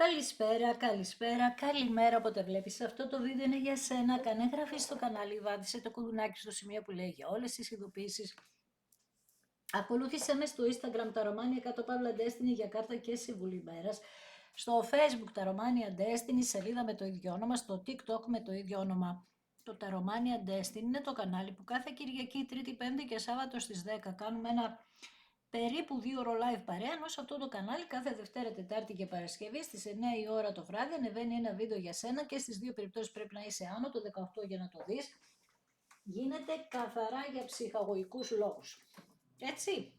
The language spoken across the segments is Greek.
Καλησπέρα, καλησπέρα, καλημέρα όποτε βλέπεις. Αυτό το βίντεο είναι για σένα. Κάνε εγγραφή στο κανάλι, βάδισε το κουδουνάκι στο σημείο που λέει για όλες τις ειδοποιήσεις. Ακολούθησε με στο Instagram τα Romania κάτω παύλα Destiny για κάρτα και συμβουλή μέρας. Στο Facebook τα Romania Destiny, σελίδα με το ίδιο όνομα. Στο TikTok με το ίδιο όνομα. Το τα Romania Destiny είναι το κανάλι που κάθε Κυριακή, Τρίτη, Πέμπτη και Σάββατο στις 10 κάνουμε ένα περίπου 2 ώρο live παρέα, ενώ σε αυτό το κανάλι κάθε Δευτέρα, Τετάρτη και Παρασκευή στις 9 η ώρα το βράδυ ανεβαίνει ένα βίντεο για σένα και στις δύο περιπτώσεις πρέπει να είσαι άνω το 18 για να το δεις. Γίνεται καθαρά για ψυχαγωγικούς λόγους. Έτσι.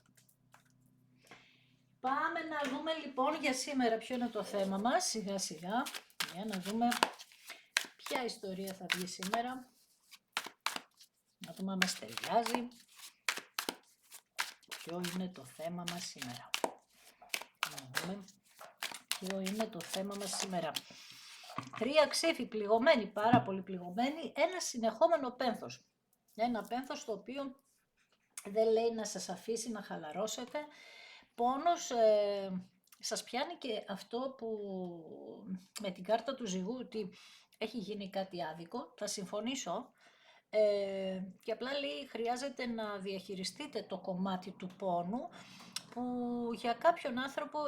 Πάμε να δούμε λοιπόν για σήμερα ποιο είναι το θέμα μας, σιγά σιγά, για να δούμε ποια ιστορία θα βγει σήμερα. Να δούμε αν μας ταιριάζει. Ποιο είναι το θέμα μας σήμερα. Να δούμε ποιο είναι το θέμα μας σήμερα. 3 ξύφοι πληγωμένοι, πάρα πολύ πληγωμένοι, ένα συνεχόμενο πένθος. Ένα πένθος το οποίο δεν λέει να σας αφήσει να χαλαρώσετε. Πόνος, σας πιάνει και αυτό που με την κάρτα του ζυγού ότι έχει γίνει κάτι άδικο, θα συμφωνήσω. Και απλά λέει χρειάζεται να διαχειριστείτε το κομμάτι του πόνου που για κάποιον άνθρωπο,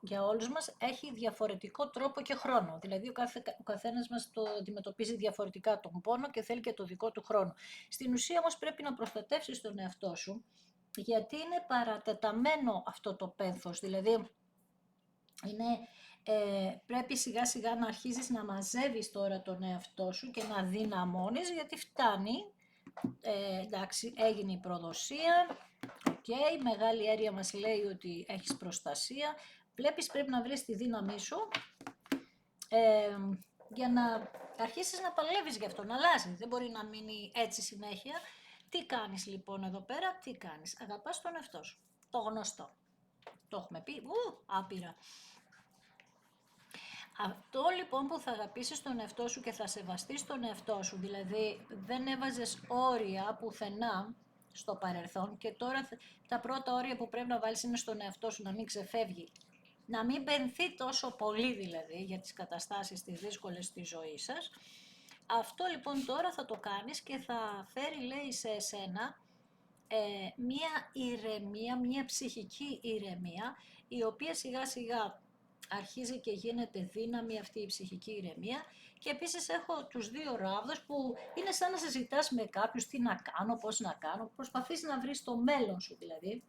για όλους μας, έχει διαφορετικό τρόπο και χρόνο. Δηλαδή ο καθένας μας το αντιμετωπίζει διαφορετικά τον πόνο και θέλει και το δικό του χρόνο. Στην ουσία όμως πρέπει να προστατεύσεις τον εαυτό σου, γιατί είναι παρατεταμένο αυτό το πένθος, δηλαδή πρέπει σιγά σιγά να αρχίζεις να μαζεύεις τώρα τον εαυτό σου και να δυναμώνεις, γιατί φτάνει, εντάξει, έγινε η προδοσία, η μεγάλη αίρια μας λέει ότι έχεις προστασία, βλέπεις πρέπει να βρεις τη δύναμή σου για να αρχίσεις να παλεύεις γι' αυτό, να αλλάζει, δεν μπορεί να μείνει έτσι συνέχεια. Τι κάνεις λοιπόν εδώ πέρα, τι κάνεις, αγαπάς τον εαυτό σου, το γνωστό, το έχουμε πει, άπειρα. Αυτό λοιπόν που θα αγαπήσεις τον εαυτό σου και θα σεβαστείς τον εαυτό σου, δηλαδή δεν έβαζες όρια πουθενά στο παρελθόν και τώρα τα πρώτα όρια που πρέπει να βάλεις είναι στον εαυτό σου, να μην ξεφεύγει, να μην πενθεί τόσο πολύ δηλαδή για τις καταστάσεις τις δύσκολες της ζωής σας. Αυτό λοιπόν τώρα θα το κάνεις και θα φέρει, λέει, σε εσένα μία ηρεμία, μία ψυχική ηρεμία, η οποία σιγά σιγά αρχίζει και γίνεται δύναμη αυτή η ψυχική ηρεμία. Και επίσης έχω τους 2 ράβδους που είναι σαν να συζητάς με κάποιους τι να κάνω, πώς να κάνω, προσπαθείς να βρεις το μέλλον σου δηλαδή.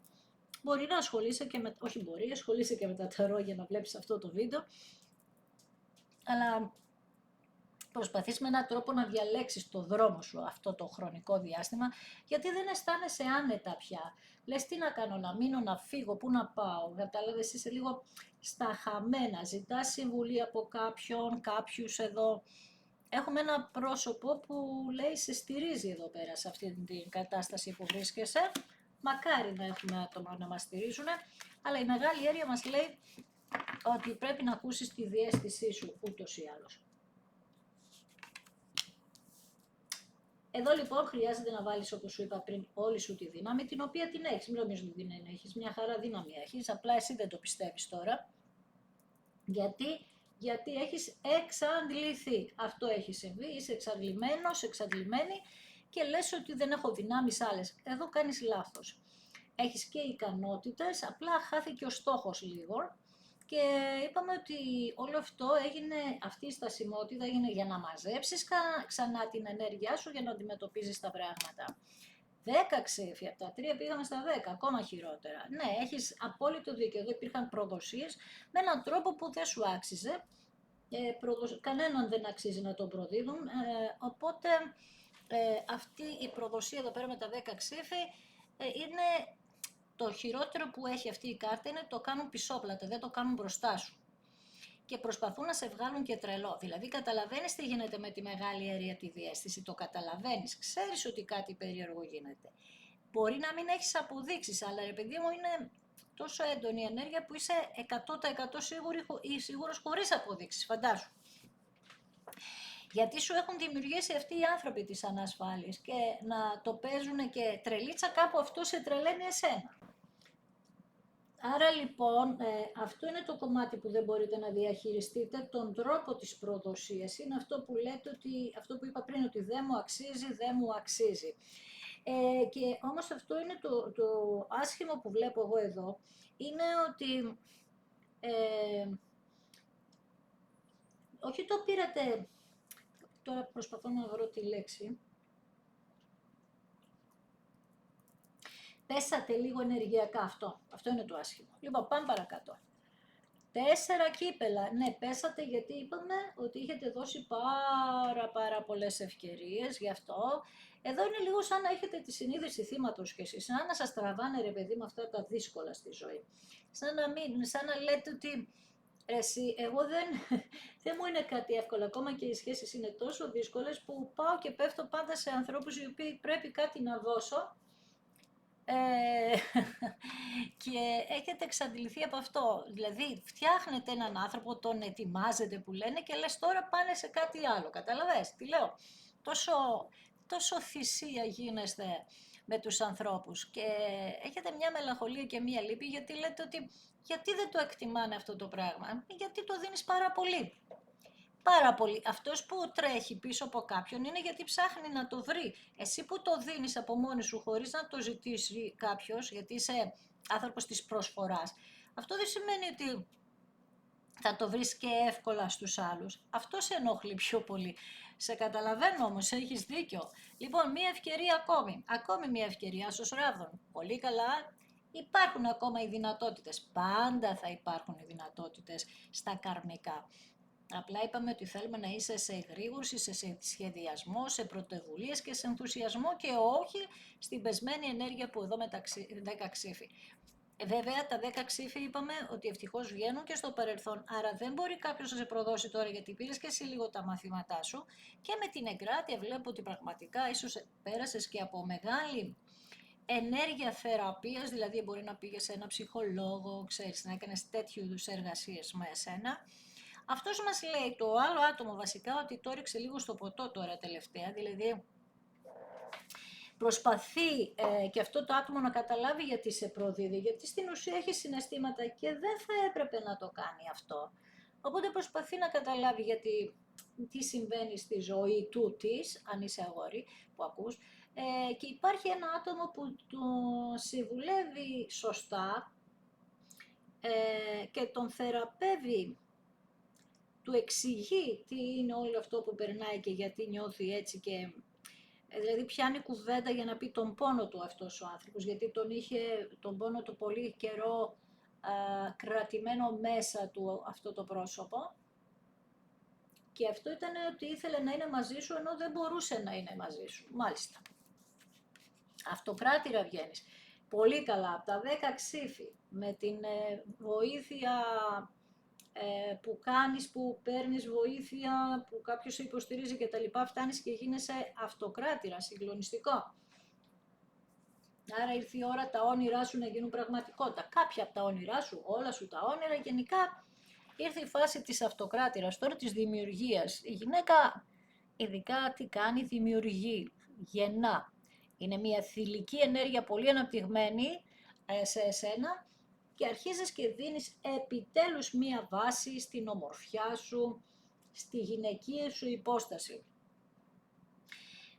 Μπορεί να ασχολείσαι και με, όχι μπορεί, ασχολείσαι και με τα ταρό για να βλέπεις αυτό το βίντεο, αλλά προσπαθείς με έναν τρόπο να διαλέξεις το δρόμο σου αυτό το χρονικό διάστημα, γιατί δεν αισθάνεσαι άνετα πια. Λες τι να κάνω, να μείνω, να φύγω, πού να πάω, κατάλαβες, είσαι λίγο στα χαμένα, ζητάς συμβουλή από κάποιους εδώ. Έχουμε ένα πρόσωπο που λέει σε στηρίζει εδώ πέρα σε αυτή την κατάσταση που βρίσκεσαι. Μακάρι να έχουμε άτομα να μας στηρίζουν, αλλά η μεγάλη αίρια μας λέει ότι πρέπει να ακούσεις τη διαίσθησή σου ούτως ή άλλως. Εδώ λοιπόν χρειάζεται να βάλεις, όπως σου είπα πριν, όλη σου τη δύναμη, την οποία την έχεις. Μην νομίζεις ότι την έχεις, μια χαρά δύναμη έχεις, απλά εσύ δεν το πιστεύεις τώρα. Γιατί έχεις εξαντληθεί. Αυτό έχει συμβεί, είσαι εξαντλημένος, εξαντλημένη και λες ότι δεν έχω δυνάμεις άλλες. Εδώ κάνεις λάθος. Έχεις και ικανότητες, απλά χάθηκε ο στόχος λίγο. Και είπαμε ότι όλο αυτό έγινε, αυτή η στασιμότητα έγινε για να μαζέψεις ξανά την ενέργειά σου για να αντιμετωπίζεις τα πράγματα. 10 ξέφη, από τα 3 πήγαμε στα 10, ακόμα χειρότερα. Ναι, έχεις απόλυτο δίκιο, εδώ υπήρχαν προδοσίες με έναν τρόπο που δεν σου άξιζε. Κανέναν δεν αξίζει να τον προδίδουν, οπότε αυτή η προδοσία εδώ πέρα με τα 10 ξέφη είναι... Το χειρότερο που έχει αυτή η κάρτα είναι το κάνουν πισόπλατα, δεν το κάνουν μπροστά σου. Και προσπαθούν να σε βγάλουν και τρελό. Δηλαδή καταλαβαίνεις τι γίνεται με τη μεγάλη αίρια τη διαίσθηση, το καταλαβαίνεις, ξέρεις ότι κάτι περίεργο γίνεται. Μπορεί να μην έχεις αποδείξεις, αλλά ρε παιδί μου είναι τόσο έντονη η ενέργεια που είσαι 100% σίγουρος χωρίς αποδείξεις, φαντάσου. Γιατί σου έχουν δημιουργήσει αυτοί οι άνθρωποι της ανασφάλειας και να το παίζουν και τρελίτσα, κάπου αυτό σε τρελαίνει εσένα. Άρα λοιπόν αυτό είναι το κομμάτι που δεν μπορείτε να διαχειριστείτε, τον τρόπο της προδοσίας. Είναι αυτό που λέτε, ότι, αυτό που είπα πριν, ότι δεν μου αξίζει, δεν μου αξίζει. Και όμως αυτό είναι το άσχημο που βλέπω εγώ εδώ, είναι ότι όχι το πήρατε, τώρα προσπαθώ να βρω τη λέξη, πέσατε λίγο ενεργειακά, αυτό είναι το άσχημο. Λοιπόν, πάμε παρακάτω. 4 κύπελα, ναι, πέσατε γιατί είπαμε ότι είχετε δώσει πάρα πολλές ευκαιρίες, γι' αυτό. Εδώ είναι λίγο σαν να έχετε τη συνείδηση θύματος κι εσείς, σαν να σας τραβάνε ρε παιδί με αυτά τα δύσκολα στη ζωή. Σαν να λέτε ότι εσύ, εγώ δεν μου είναι κάτι εύκολο, ακόμα και οι σχέσεις είναι τόσο δύσκολες που πάω και πέφτω πάντα σε ανθρώπους οι οποίοι πρέπει κάτι να δώσω και έχετε εξαντληθεί από αυτό. Δηλαδή φτιάχνετε έναν άνθρωπο, τον ετοιμάζετε που λένε και λες τώρα πάνε σε κάτι άλλο. Καταλαβες τι λέω. Τόσο θυσία γίνεστε με τους ανθρώπους και έχετε μια μελαγχολία και μια λύπη γιατί λέτε ότι γιατί δεν το εκτιμάνε αυτό το πράγμα, γιατί το δίνεις πάρα πολύ. Πάρα πολύ. Αυτός που τρέχει πίσω από κάποιον είναι γιατί ψάχνει να το βρει. Εσύ που το δίνεις από μόνη σου χωρίς να το ζητήσει κάποιος, γιατί είσαι άνθρωπος της προσφοράς, αυτό δεν σημαίνει ότι θα το βρεις και εύκολα στους άλλους. Αυτό σε ενοχλεί πιο πολύ. Σε καταλαβαίνω όμως, έχεις δίκιο. Λοιπόν, μία ευκαιρία ακόμη μία ευκαιρία στους ράβδων. Πολύ καλά. Υπάρχουν ακόμα οι δυνατότητες. Πάντα θα υπάρχουν οι δυνατότητες στα καρμικά. Απλά είπαμε ότι θέλουμε να είσαι σε εγρήγορση, σε σχεδιασμό, σε πρωτοβουλίες και σε ενθουσιασμό και όχι στην πεσμένη ενέργεια που εδώ με τα 10 ξύφη. Βέβαια, τα 10 ξύφη είπαμε ότι ευτυχώς βγαίνουν και στο παρελθόν, άρα δεν μπορεί κάποιος να σε προδώσει τώρα γιατί πήρες και εσύ λίγο τα μαθήματά σου και με την εγκράτεια βλέπω ότι πραγματικά ίσως πέρασες και από μεγάλη ενέργεια θεραπείας, δηλαδή μπορεί να πήγες σε ένα ψυχολόγο, ξέρεις, να έκανες τέτοιου είδους εργασίες με εσένα. Αυτός μας λέει το άλλο άτομο βασικά ότι το ρίξε λίγο στο ποτό τώρα τελευταία, δηλαδή προσπαθεί και αυτό το άτομο να καταλάβει γιατί σε προδίδει, γιατί στην ουσία έχει συναισθήματα και δεν θα έπρεπε να το κάνει αυτό. Οπότε προσπαθεί να καταλάβει γιατί τι συμβαίνει στη ζωή του της, αν είσαι αγόρι που ακούς, και υπάρχει ένα άτομο που το συμβουλεύει σωστά και τον θεραπεύει, του εξηγεί τι είναι όλο αυτό που περνάει και γιατί νιώθει έτσι και δηλαδή πιάνει κουβέντα για να πει τον πόνο του αυτός ο άνθρωπος, γιατί τον είχε τον πόνο του πολύ καιρό κρατημένο μέσα του αυτό το πρόσωπο και αυτό ήταν ότι ήθελε να είναι μαζί σου ενώ δεν μπορούσε να είναι μαζί σου. Μάλιστα. Αυτοκράτηρα βγαίνεις. Πολύ καλά, από τα 10 ξύφη, με την βοήθεια που κάνεις, που παίρνεις βοήθεια, που κάποιος σε υποστηρίζει και τα λοιπά, φτάνεις και γίνεσαι αυτοκράτηρα, συγκλονιστικό. Άρα ήρθε η ώρα τα όνειρά σου να γίνουν πραγματικότητα. Κάποια από τα όνειρά σου, όλα σου τα όνειρα, γενικά ήρθε η φάση της αυτοκράτηρας, τώρα της δημιουργίας. Η γυναίκα ειδικά τι κάνει, δημιουργεί, γεννά. Είναι μια θηλυκή ενέργεια πολύ αναπτυγμένη σε εσένα και αρχίζεις και δίνεις επιτέλους μία βάση στην ομορφιά σου, στη γυναικεία σου υπόσταση.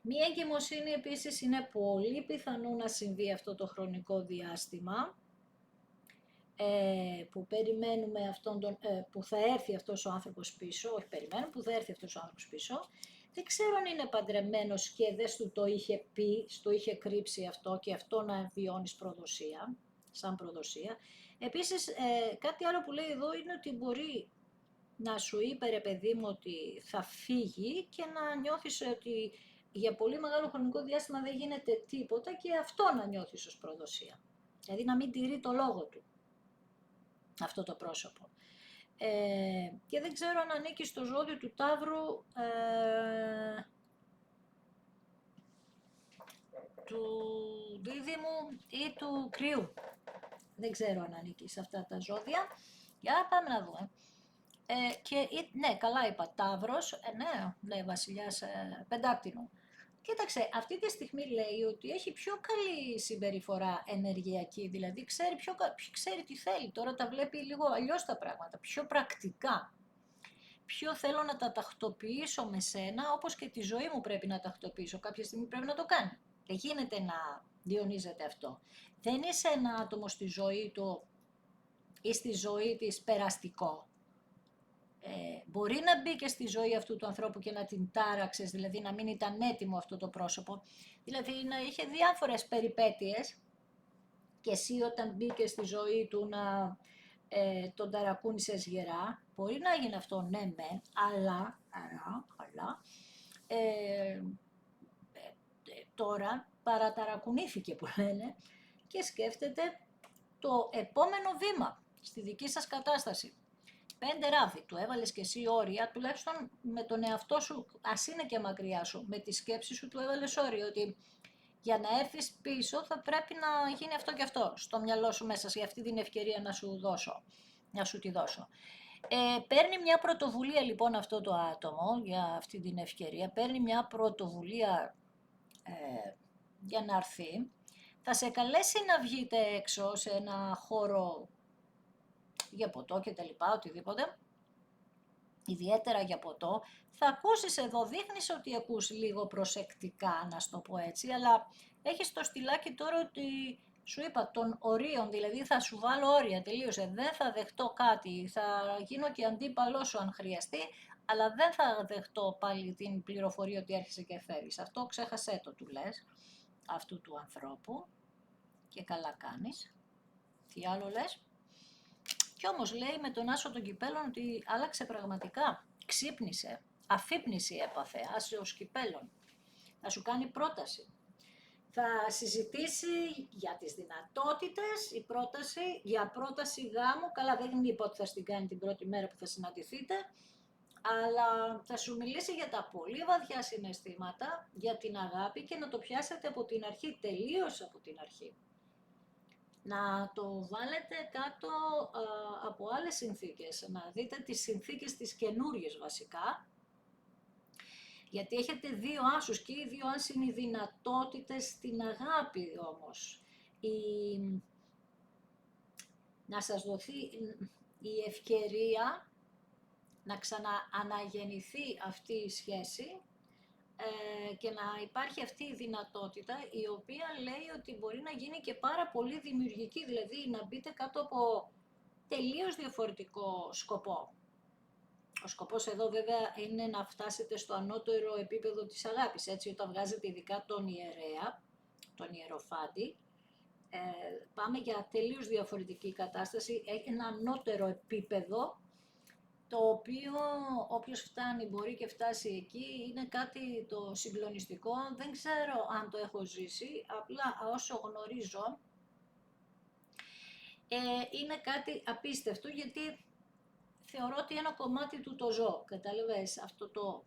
Μία εγκυμοσύνη επίσης είναι πολύ πιθανό να συμβεί αυτό το χρονικό διάστημα, που περιμένουμε που θα έρθει αυτός ο άνθρωπος πίσω, όχι περιμένουμε, που θα έρθει αυτός ο άνθρωπος πίσω. Δεν ξέρω αν είναι παντρεμένος και δεν σου το είχε πει, στο είχε κρύψει αυτό και αυτό να βιώνεις προδοσία, σαν προδοσία. Επίσης, κάτι άλλο που λέει εδώ είναι ότι μπορεί να σου είπε ρε παιδί μου ότι θα φύγει και να νιώθεις ότι για πολύ μεγάλο χρονικό διάστημα δεν γίνεται τίποτα και αυτό να νιώθεις ως προδοσία. Δηλαδή να μην τηρεί το λόγο του αυτό το πρόσωπο. Και δεν ξέρω αν ανήκει στο ζώδιο του Ταύρου, του Δίδυμου ή του Κρυού. Δεν ξέρω αν ανήκει σε αυτά τα ζώδια. Για πάμε να δούμε. Ναι, καλά είπα, Ταύρος, ναι, βασιλιάς Πεντάκτηνου. Και Κοίταξε, αυτή τη στιγμή λέει ότι έχει πιο καλή συμπεριφορά ενεργειακή, δηλαδή ξέρει τι θέλει, τώρα τα βλέπει λίγο αλλιώς τα πράγματα, πιο πρακτικά. Πιο θέλω να τα τακτοποιήσω με σένα, όπως και τη ζωή μου πρέπει να τακτοποιήσω. Κάποια στιγμή πρέπει να το κάνει. Δεν γίνεται να διονύζεται αυτό. Δεν είσαι ένα άτομο στη ζωή του ή στη ζωή της περαστικό. Μπορεί να μπει και στη ζωή αυτού του ανθρώπου και να την τάραξες, δηλαδή να μην ήταν έτοιμο αυτό το πρόσωπο. Δηλαδή να είχε διάφορες περιπέτειες και εσύ όταν μπήκε στη ζωή του να τον ταρακούνησες γερά. Μπορεί να γίνει αυτό, ναι μεν, αλλά τώρα παραταρακουνήθηκε που λένε και σκέφτεται το επόμενο βήμα στη δική σας κατάσταση. 5 ράβδι, του έβαλες και εσύ όρια, τουλάχιστον με τον εαυτό σου, ας είναι και μακριά σου, με τη σκέψη σου του έβαλες όρια, ότι για να έρθεις πίσω θα πρέπει να γίνει αυτό και αυτό, στο μυαλό σου μέσα, για αυτή την ευκαιρία να σου τη δώσω. Παίρνει μια πρωτοβουλία λοιπόν αυτό το άτομο, για αυτή την ευκαιρία, παίρνει μια πρωτοβουλία για να έρθει, θα σε καλέσει να βγείτε έξω σε ένα χώρο για ποτό και τα λοιπά, οτιδήποτε, ιδιαίτερα για ποτό, θα ακούσεις εδώ, δείχνεις ότι ακούς λίγο προσεκτικά, να στο πω έτσι, αλλά έχεις το στυλάκι τώρα ότι σου είπα των ορίων, δηλαδή θα σου βάλω όρια, τελείωσε, δεν θα δεχτώ κάτι, θα γίνω και αντίπαλό σου αν χρειαστεί, αλλά δεν θα δεχτώ πάλι την πληροφορία ότι έρχεσαι και φεύγεις. Αυτό ξέχασέ το, του λες, αυτού του ανθρώπου, και καλά κάνεις. Τι άλλο λες? Κι όμως λέει με τον άσο των κυπέλων ότι άλλαξε πραγματικά, ξύπνησε, αφύπνιση έπαθε, άσος κυπέλων. Θα σου κάνει πρόταση. Θα συζητήσει για τις δυνατότητες, η πρόταση, για πρόταση γάμου, καλά δεν είπα ότι θα την κάνει την πρώτη μέρα που θα συναντηθείτε, αλλά θα σου μιλήσει για τα πολύ βαθιά συναισθήματα, για την αγάπη και να το πιάσετε από την αρχή, τελείως από την αρχή. Να το βάλετε κάτω από άλλες συνθήκες, να δείτε τις συνθήκες τις καινούριες βασικά, γιατί έχετε 2 άσους και οι 2 άσοι είναι οι δυνατότητες στην αγάπη όμως. Να σας δοθεί η ευκαιρία να ξανααναγεννηθεί αυτή η σχέση και να υπάρχει αυτή η δυνατότητα η οποία λέει ότι μπορεί να γίνει και πάρα πολύ δημιουργική, δηλαδή να μπείτε κάτω από τελείως διαφορετικό σκοπό. Ο σκοπός εδώ βέβαια είναι να φτάσετε στο ανώτερο επίπεδο της αγάπης, έτσι όταν βγάζετε ειδικά τον ιερέα, τον ιεροφάντη, πάμε για τελείως διαφορετική κατάσταση, έχει ένα ανώτερο επίπεδο, το οποίο όποιος φτάνει μπορεί και φτάσει εκεί, είναι κάτι το συγκλονιστικό, δεν ξέρω αν το έχω ζήσει, απλά όσο γνωρίζω, είναι κάτι απίστευτο γιατί θεωρώ ότι ένα κομμάτι του το ζω, κατάλαβες, αυτό το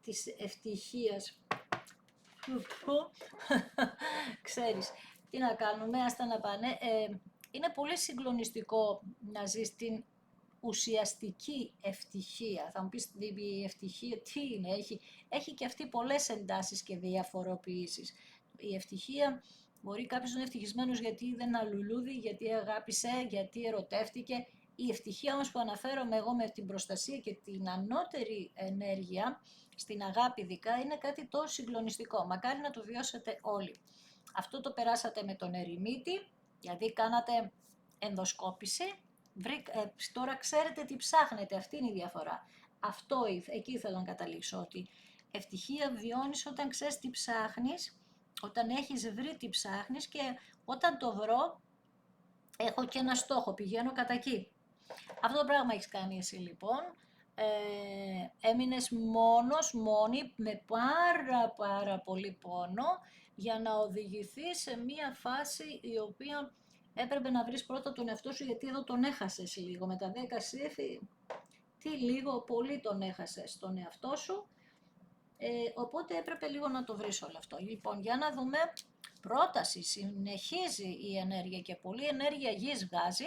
της ευτυχίας, ξέρεις, τι να κάνουμε, άστα να πάνε, είναι πολύ συγκλονιστικό να ζεις την ουσιαστική ευτυχία. Θα μου πεις η ευτυχία τι είναι, έχει και αυτή πολλές εντάσεις και διαφοροποιήσεις. Η ευτυχία μπορεί κάποιος να είναι ευτυχισμένος γιατί είδε ένα λουλούδι, γιατί αγάπησε, γιατί ερωτεύτηκε. Η ευτυχία όμως που αναφέρομαι εγώ με την προστασία και την ανώτερη ενέργεια, στην αγάπη ειδικά, είναι κάτι τόσο συγκλονιστικό. Μακάρι να το βιώσετε όλοι. Αυτό το περάσατε με τον ερημίτη, δηλαδή κάνατε ενδοσκόπηση, τώρα ξέρετε τι ψάχνετε, αυτή είναι η διαφορά. Εκεί ήθελα να καταλήξω, ότι ευτυχία βιώνεις όταν ξέρεις τι ψάχνεις, όταν έχεις βρει τι ψάχνεις και όταν το βρω, έχω και ένα στόχο, πηγαίνω κατά εκεί. Αυτό το πράγμα έχεις κάνει εσύ λοιπόν, έμεινες μόνη, με πάρα πολύ πόνο, για να οδηγηθείς σε μία φάση η οποία έπρεπε να βρεις πρώτα τον εαυτό σου, γιατί εδώ τον έχασες λίγο, με τα 10 σύφη, τι λίγο, πολύ τον έχασες τον εαυτό σου, οπότε έπρεπε λίγο να το βρεις όλο αυτό. Λοιπόν, για να δούμε, πρόταση, συνεχίζει η ενέργεια και πολλή ενέργεια γης βγάζει,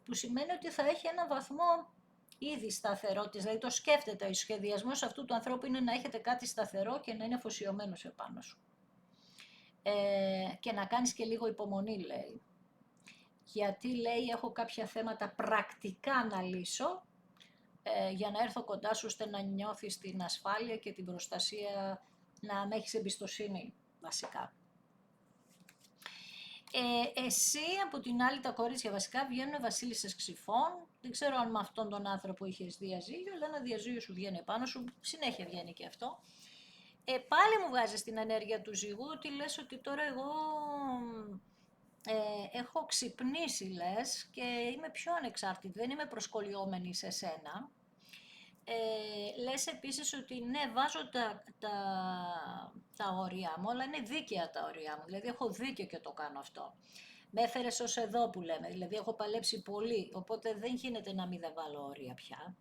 που σημαίνει ότι θα έχει ένα βαθμό ήδη σταθερότητας, δηλαδή το σκέφτεται, ο σχεδιασμός αυτού του ανθρώπου είναι να έχετε κάτι σταθερό και να είναι αφοσιωμένος επάνω σου. Και να κάνεις και λίγο υπομονή, λέει. Γιατί, λέει, έχω κάποια θέματα πρακτικά να λύσω, για να έρθω κοντά σου, ώστε να νιώθεις την ασφάλεια και την προστασία, να με έχεις εμπιστοσύνη, βασικά. Εσύ, από την άλλη, τα κορίτσια βασικά βγαίνουν βασίλισσες ξυφών. Δεν ξέρω αν με αυτόν τον άνθρωπο είχες διαζύγιο, αλλά ένα διαζύγιο σου βγαίνει επάνω σου, συνέχεια βγαίνει και αυτό. Πάλι μου βγάζεις την ενέργεια του ζυγού, ότι λες ότι τώρα εγώ έχω ξυπνήσει, λες, και είμαι πιο ανεξάρτητη, δεν είμαι προσκολιόμενη σε σένα. Λες επίσης ότι ναι, βάζω τα όρια μου, αλλά είναι δίκαια τα όρια μου, δηλαδή έχω δίκιο και το κάνω αυτό. Με έφερες ως εδώ που λέμε, δηλαδή έχω παλέψει πολύ, οπότε δεν γίνεται να μην δεν βάλω όρια πια.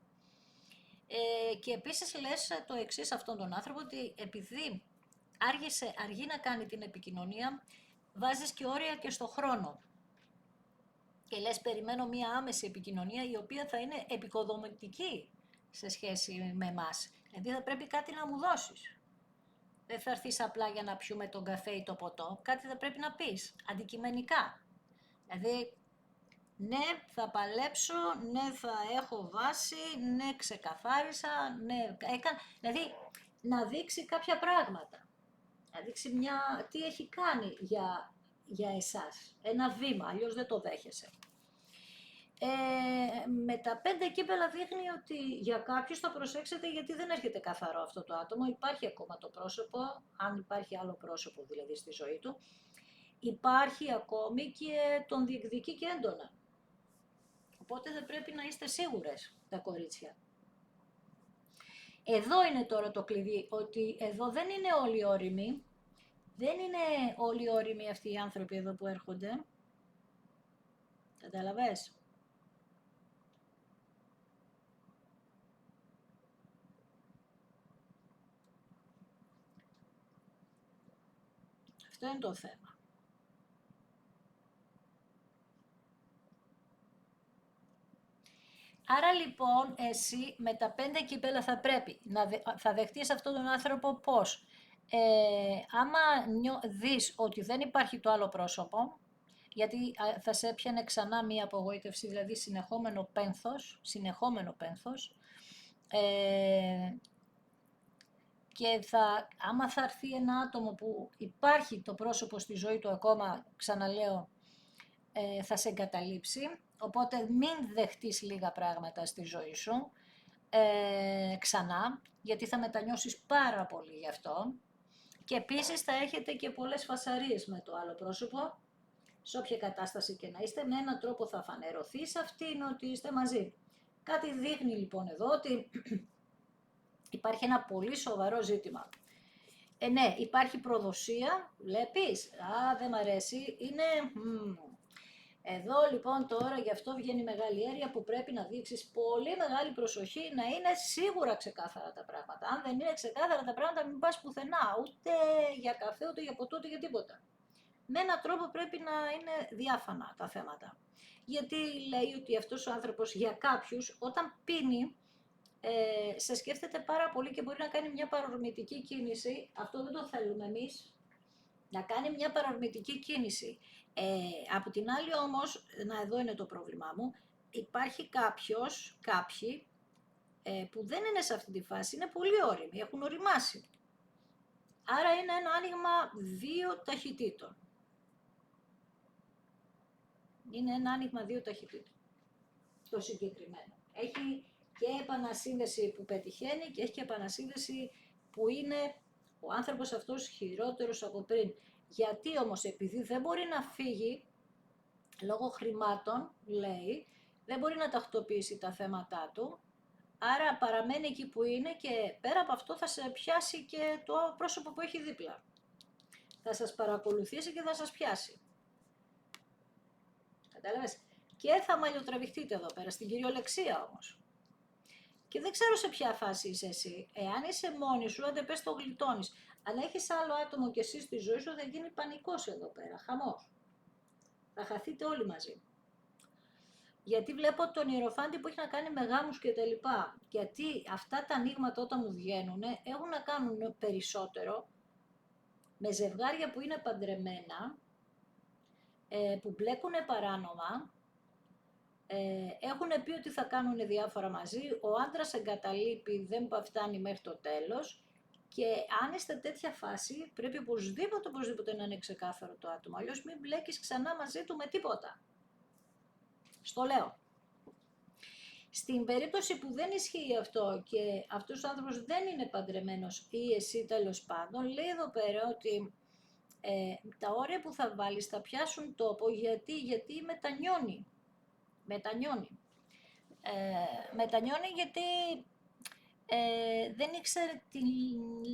Και επίσης λες το εξής αυτόν τον άνθρωπο, ότι επειδή αργεί να κάνει την επικοινωνία, βάζεις και όρια και στο χρόνο. Και λες, περιμένω μία άμεση επικοινωνία, η οποία θα είναι επικοδομητική σε σχέση με εμάς. Δηλαδή θα πρέπει κάτι να μου δώσεις. Δεν θα έρθεις απλά για να πιούμε τον καφέ ή το ποτό, κάτι θα πρέπει να πεις, αντικειμενικά. Δηλαδή, ναι, θα παλέψω, ναι, θα έχω βάση, ναι, ξεκαθάρισα, ναι, δηλαδή να δείξει κάποια πράγματα. Να δείξει τι έχει κάνει για εσάς. Ένα βήμα, αλλιώς δεν το δέχεσαι. Με τα 5 κύπελα δείχνει ότι για κάποιους θα προσέξετε, γιατί δεν έρχεται καθαρό αυτό το άτομο. Υπάρχει ακόμα το πρόσωπο, αν υπάρχει άλλο πρόσωπο δηλαδή στη ζωή του. Υπάρχει ακόμη και τον διεκδικεί και έντονα. Οπότε θα πρέπει να είστε σίγουρες, τα κορίτσια. Εδώ είναι τώρα το κλειδί, ότι εδώ δεν είναι όλοι όριμοι. Δεν είναι όλοι όριμοι αυτοί οι άνθρωποι εδώ που έρχονται. Καταλαβες. Αυτό είναι το θέμα. Άρα λοιπόν εσύ με τα 5 κύπελα θα πρέπει θα δεχτείς αυτόν τον άνθρωπο πώς. Άμα δεις ότι δεν υπάρχει το άλλο πρόσωπο, γιατί θα σε έπιανε ξανά μία απογοήτευση, δηλαδή συνεχόμενο πένθος, και άμα θα έρθει ένα άτομο που υπάρχει το πρόσωπο στη ζωή του ακόμα, ξαναλέω, θα σε εγκαταλείψει, οπότε μην δεχτείς λίγα πράγματα στη ζωή σου ξανά, γιατί θα μετανιώσεις πάρα πολύ γι' αυτό. Και επίσης θα έχετε και πολλές φασαρίες με το άλλο πρόσωπο, σε όποια κατάσταση και να είστε, με έναν τρόπο θα φανερωθεί σε αυτήν ότι είστε μαζί. Κάτι δείχνει λοιπόν εδώ ότι υπάρχει ένα πολύ σοβαρό ζήτημα. Ναι, υπάρχει προδοσία, βλέπεις, δεν μ' αρέσει, είναι... Εδώ λοιπόν τώρα γι' αυτό βγαίνει μεγάλη έρεια που πρέπει να δείξεις πολύ μεγάλη προσοχή, να είναι σίγουρα ξεκάθαρα τα πράγματα. Αν δεν είναι ξεκάθαρα τα πράγματα, μην πας πουθενά, ούτε για καφέ, ούτε για ποτό, ούτε για τίποτα. Με έναν τρόπο πρέπει να είναι διάφανα τα θέματα. Γιατί λέει ότι αυτός ο άνθρωπος για κάποιους όταν πίνει, σε σκέφτεται πάρα πολύ και μπορεί να κάνει μια παρορμητική κίνηση. Αυτό δεν το θέλουμε εμείς, να κάνει μια παρορμητική κίνηση. Από την άλλη όμως, εδώ είναι το πρόβλημά μου, υπάρχει κάποιοι που δεν είναι σε αυτή τη φάση, είναι πολύ όριμοι, έχουν οριμάσει. Άρα είναι ένα άνοιγμα 2 ταχυτήτων. Είναι ένα άνοιγμα 2 ταχυτήτων, το συγκεκριμένο. Έχει και επανασύνδεση που πετυχαίνει και έχει και επανασύνδεση που είναι ο άνθρωπος αυτός χειρότερος από πριν. Γιατί όμως, επειδή δεν μπορεί να φύγει, λόγω χρημάτων, λέει, δεν μπορεί να τακτοποιήσει τα θέματά του, άρα παραμένει εκεί που είναι και πέρα από αυτό θα σε πιάσει και το πρόσωπο που έχει δίπλα. Θα σας παρακολουθήσει και θα σας πιάσει. Κατάλαβες. Και θα μαλλιοτραβηχτείτε εδώ πέρα, στην κυριολεξία όμως. Και δεν ξέρω σε ποια φάση είσαι εσύ. Εάν είσαι μόνη σου, αν πες το γλιτώνεις. Αν έχεις άλλο άτομο και εσύ στη ζωή σου, θα γίνει πανικός εδώ πέρα, χαμός. Θα χαθείτε όλοι μαζί. Γιατί βλέπω τον Ιεροφάντη που έχει να κάνει με γάμους και τα λοιπά. Γιατί αυτά τα ανοίγματα όταν μου βγαίνουν έχουν να κάνουν περισσότερο με ζευγάρια που είναι παντρεμένα, που μπλέκουν παράνομα, έχουν πει ότι θα κάνουν διάφορα μαζί, ο άντρας εγκαταλείπει, δεν φτάνει μέχρι το τέλος και αν είστε τέτοια φάση πρέπει οπωσδήποτε να είναι ξεκάθαρο το άτομο, αλλιώς μην μπλέκεις ξανά μαζί του με τίποτα. Στο λέω. Στην περίπτωση που δεν ισχύει αυτό και αυτός ο άνθρωπος δεν είναι παντρεμένος ή εσύ τέλος πάντων, λέει εδώ πέρα ότι τα όρια που θα βάλεις θα πιάσουν τόπο γιατί μετανιώνει. Μετανιώνει γιατί δεν ήξερε την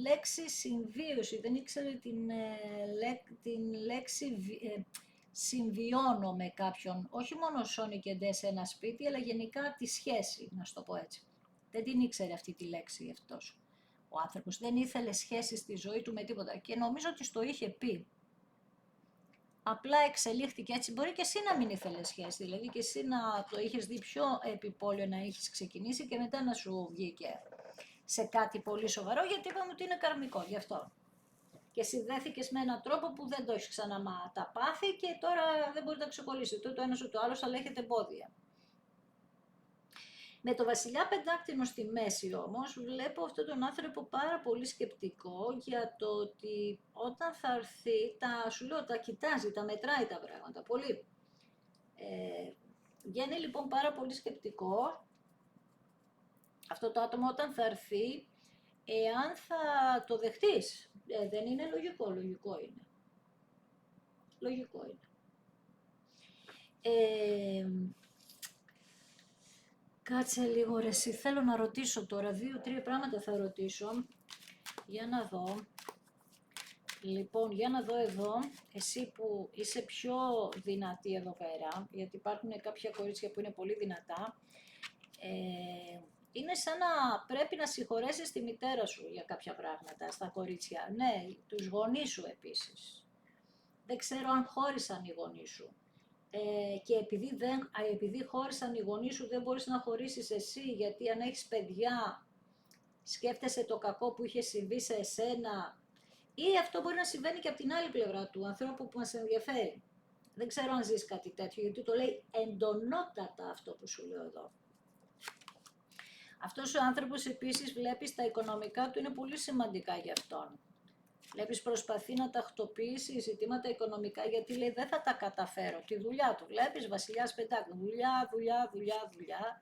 λέξη συμβίωση, δεν ήξερε την λέξη συμβιώνω με κάποιον, όχι μόνο σώνει και ντε σε ένα σπίτι, αλλά γενικά τη σχέση, να σου το πω έτσι. Δεν την ήξερε αυτή τη λέξη αυτός. Ο άνθρωπος δεν ήθελε σχέση στη ζωή του με τίποτα και νομίζω ότι στο είχε πει. Απλά εξελίχθηκε έτσι, μπορεί και εσύ να μην ήθελες σχέση, δηλαδή και εσύ να το είχες δει πιο επιπόλαιο να είχες ξεκινήσει και μετά να σου βγήκε σε κάτι πολύ σοβαρό, γιατί είπαμε ότι είναι καρμικό, γι' αυτό. Και συνδέθηκες με έναν τρόπο που δεν το έχεις ξανά τα πάθει και τώρα δεν μπορεί να ξεκολλήσει ούτε το ένας ούτε το άλλος, αλλά έχετε εμπόδια. Με το βασιλιά πεντάκτηνο στη μέση όμως βλέπω αυτόν τον άνθρωπο πάρα πολύ σκεπτικό για το ότι όταν θα έρθει, σου λέω, τα κοιτάζει, τα μετράει τα πράγματα, πολύ. Βγαίνει λοιπόν πάρα πολύ σκεπτικό αυτό το άτομο όταν θα έρθει, εάν θα το δεχτείς. Δεν είναι λογικό είναι. Λογικό είναι. Κάτσε λίγο ρε εσύ, θέλω να ρωτήσω τώρα, 2-3 πράγματα θα ρωτήσω, για να δω. Λοιπόν, για να δω εδώ, εσύ που είσαι πιο δυνατή εδώ πέρα, γιατί υπάρχουν κάποια κορίτσια που είναι πολύ δυνατά, είναι σαν να πρέπει να συγχωρέσεις τη μητέρα σου για κάποια πράγματα στα κορίτσια. Ναι, τους γονείς σου επίσης. Δεν ξέρω αν χώρισαν οι γονείς σου. Και επειδή χώρισαν οι γονείς σου δεν μπορείς να χωρίσεις εσύ, γιατί αν έχεις παιδιά σκέφτεσαι το κακό που είχε συμβεί σε εσένα, ή αυτό μπορεί να συμβαίνει και από την άλλη πλευρά του ανθρώπου που μας ενδιαφέρει. Δεν ξέρω αν ζεις κάτι τέτοιο, γιατί το λέει εντονότατα αυτό που σου λέω εδώ. Αυτός ο άνθρωπος επίσης βλέπεις τα οικονομικά του είναι πολύ σημαντικά για αυτόν. Βλέπεις προσπαθεί να τακτοποιήσει ζητήματα οικονομικά γιατί λέει δεν θα τα καταφέρω. Τη δουλειά του βλέπεις, βασιλιάς πεντάκτηνο, δουλειά.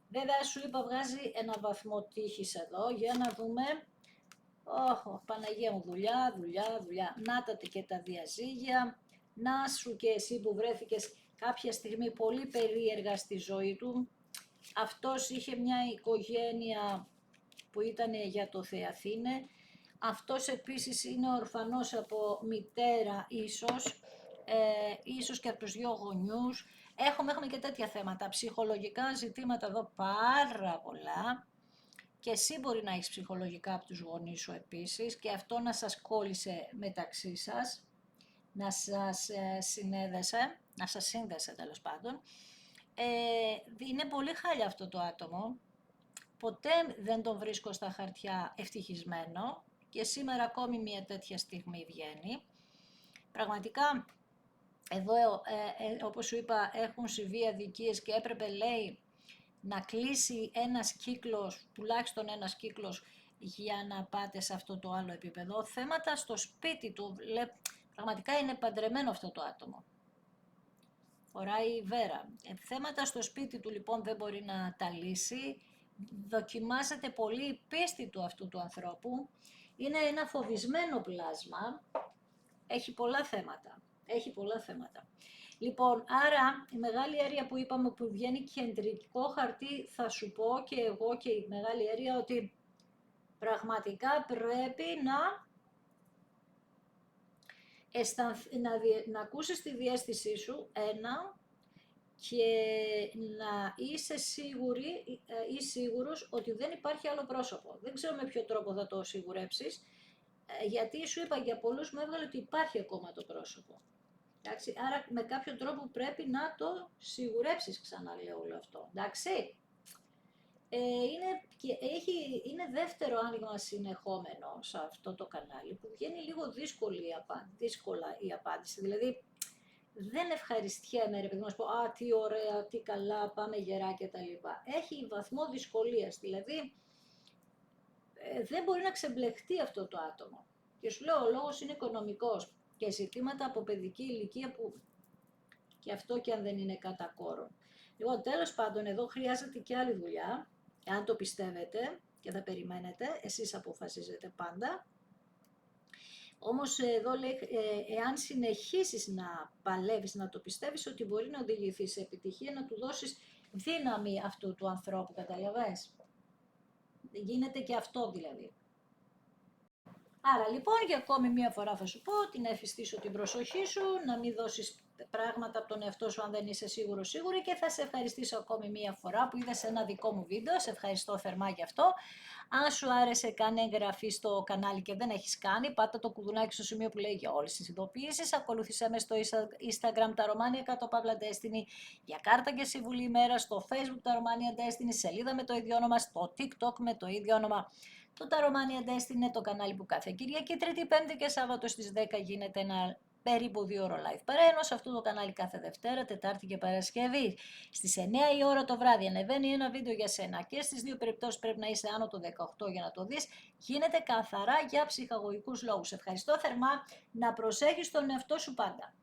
Βέβαια σου είπα βγάζει ένα βαθμό τύχης εδώ για να δούμε. Παναγία μου, δουλειά. Να τα και τα διαζύγια. Να σου και εσύ που βρέθηκες κάποια στιγμή πολύ περίεργα στη ζωή του. Αυτός είχε μια οικογένεια που ήταν για το Θεαθήνε. Αυτός επίσης είναι ορφανός από μητέρα ίσως και από τους δύο γονιούς. Έχουμε και τέτοια θέματα, ψυχολογικά ζητήματα εδώ πάρα πολλά. Και εσύ μπορεί να έχεις ψυχολογικά από τους γονείς σου επίσης και αυτό να σας κόλλησε μεταξύ σας, να σας σύνδεσε τέλος πάντων. Είναι πολύ χάλια αυτό το άτομο. Ποτέ δεν τον βρίσκω στα χαρτιά ευτυχισμένο και σήμερα ακόμη μια τέτοια στιγμή βγαίνει. Πραγματικά, εδώ όπως σου είπα έχουν συμβεί αδικίες και έπρεπε λέει να κλείσει ένας κύκλος, τουλάχιστον ένας κύκλος για να πάτε σε αυτό το άλλο επίπεδο. Θέματα στο σπίτι του, πραγματικά είναι παντρεμένο αυτό το άτομο. Φοράει βέρα. Θέματα στο σπίτι του λοιπόν δεν μπορεί να τα λύσει. Δοκιμάζεται πολύ η πίστη του αυτού του ανθρώπου. Είναι ένα φοβισμένο πλάσμα. Έχει πολλά θέματα. Λοιπόν, άρα η μεγάλη αίρια που είπαμε που βγαίνει κεντρικό χαρτί, θα σου πω και εγώ και η μεγάλη αίρια ότι πραγματικά πρέπει να ακούσεις τη διαίσθησή σου, και να είσαι σίγουρη ή σίγουρος ότι δεν υπάρχει άλλο πρόσωπο. Δεν ξέρω με ποιο τρόπο θα το σιγουρέψεις, γιατί σου είπα για πολλούς μου έβγαλε ότι υπάρχει ακόμα το πρόσωπο. Εντάξει, άρα με κάποιο τρόπο πρέπει να το σιγουρέψεις, ξαναλέω όλο αυτό. Εντάξει. Είναι δεύτερο άνοιγμα συνεχόμενο σε αυτό το κανάλι που βγαίνει λίγο δύσκολα η απάντηση. Δηλαδή δεν ευχαριστιέμαι ρε παιδί μου να σου πω «Α, τι ωραία, τι καλά, πάμε γερά» και τα λοιπά. Έχει βαθμό δυσκολίας, δηλαδή δεν μπορεί να ξεμπλεχτεί αυτό το άτομο. Και σου λέω, ο λόγος είναι οικονομικός και ζητήματα από παιδική ηλικία που και αυτό και αν δεν είναι κατά κόρον. Λοιπόν, τέλος πάντων, εδώ χρειάζεται και άλλη δουλειά, εάν το πιστεύετε και θα περιμένετε, εσείς αποφασίζετε πάντα. Όμως εδώ λέει, εάν συνεχίσεις να παλεύεις, να το πιστεύεις ότι μπορεί να οδηγηθεί σε επιτυχία, να του δώσεις δύναμη αυτού του ανθρώπου, καταλαβες. Γίνεται και αυτό δηλαδή. Άρα λοιπόν για ακόμη μία φορά θα σου πω ότι να εφιστήσω την προσοχή σου, να μην δώσεις πράγματα από τον εαυτό σου αν δεν είσαι σίγουρη και θα σε ευχαριστήσω ακόμη μία φορά που είδες ένα δικό μου βίντεο, σε ευχαριστώ θερμά γι' αυτό. Αν σου άρεσε κάνε εγγραφή στο κανάλι και δεν έχεις κάνει, πάτα το κουδουνάκι στο σημείο που λέει για όλες τις ειδοποιήσεις, ακολούθησέ με στο Instagram τα Romania κάτω παύλα Destiny για κάρτα και συμβουλή ημέρα, στο Facebook τα Romania Destiny, σελίδα με το ίδιο όνομα, στο TikTok με το ίδιο όνομα. Το Romania Destiny είναι το κανάλι που κάθε Κυριακή, Τρίτη, Πέμπτη και Σάββατο στις 10 γίνεται ένα περίπου 2 ώρο live παρένο. Σε αυτό το κανάλι κάθε Δευτέρα, Τετάρτη και Παρασκευή. Στις 9 η ώρα το βράδυ ανεβαίνει ένα βίντεο για σένα και στις δύο περιπτώσεις πρέπει να είσαι άνω το 18 για να το δεις. Γίνεται καθαρά για ψυχαγωγικούς λόγους. Ευχαριστώ θερμά, να προσέχεις τον εαυτό σου πάντα.